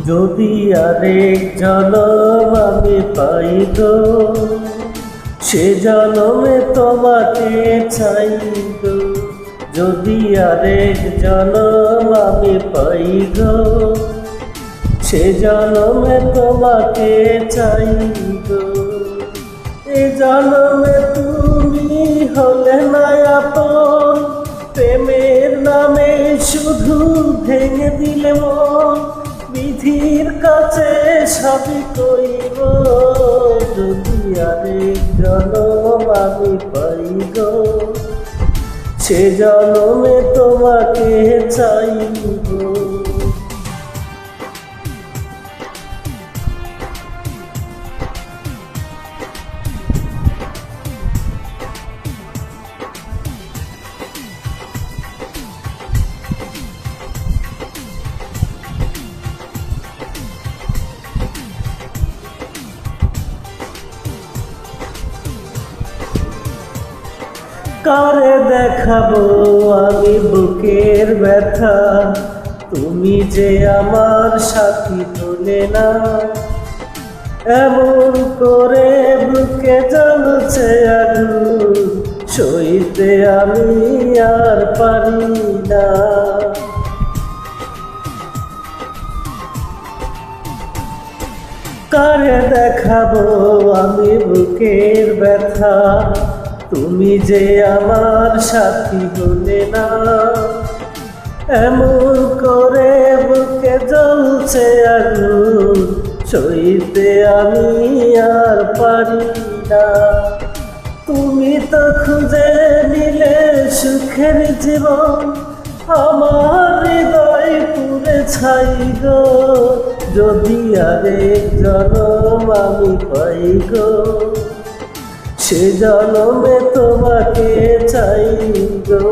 যদি আরেক জনম আমি পাই গো, সে জনমে তোমাকে চাই গো। যদি আরেক জনম আমি পাই গো, সে জনমে তোমাকে চাই গো। এ জনমে তুমি হলে না আপন, প্রেমের নামে শুধু ভেঙে দিলে মন। বিধির কাছে সবই কইব, যদি আরেক জনম আমি পাই গো, সে জনমে তোমাকে চাইব। কারে দেখাবো আমি বুকের ব্যথা, তুমি যে আমার সাথী হলে না। এমন করে বুকে জ্বলছে আগুন, সইতে আমি আর পারি না। কারে দেখাবো আমি বুকের ব্যথা, তুমি যে আমার সাথী হলে না। এমন করে বুকে জ্বলছে আগুন, সইতে আমি আর পারি না। তুমি তো খুঁজে নিলে সুখের জীবন, আমার হৃদয় পুড়ে ছাই গো। যদি আরেক জনম আমি পাই গো, সে জনমে তোমাকে চাই গো।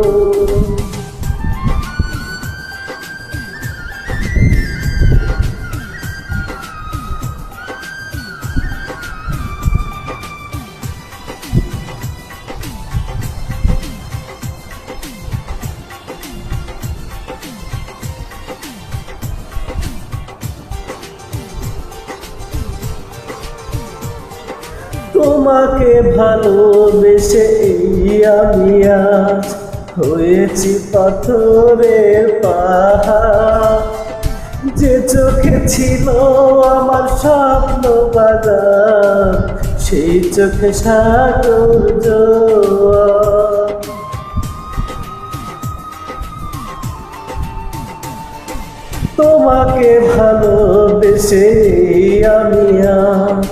তোমাকে ভালোবেসে এই আমি আজ হয়েছি পাথরের পাহাড়। যে চোখে ছিল আমার স্বপ্ন বাজার, সেই চোখে সাগর জোয়ার। তোমাকে ভালোবেসে আমি আজ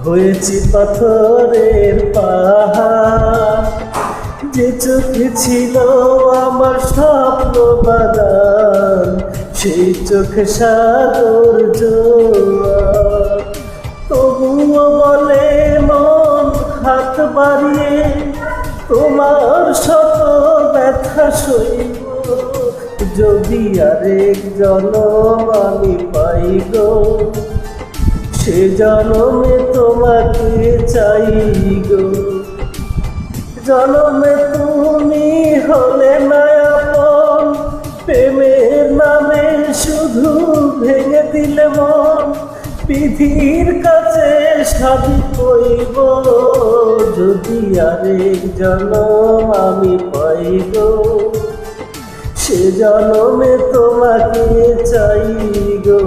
হয়েছি পাথরের পাহাড়। যে চোখে ছিল আমার স্বপ্ন বাগান, সেই চোখে সাগর জোয়ার। তবুও বলে মন হাত বাড়িয়ে, তোমার শত ব্যথা সইব। যদি আরেক জনম আমি পাই গো, সে জনমে তোমাকে চাই গো। জনমে তুমি হলে না আপন, প্রেমের নামে শুধু ভেঙে দিলে মন। বিধির কাছে সবই কইব, যদি আরেক জনম আমি পাই গো, সে জনমে তোমাকে চাই গো।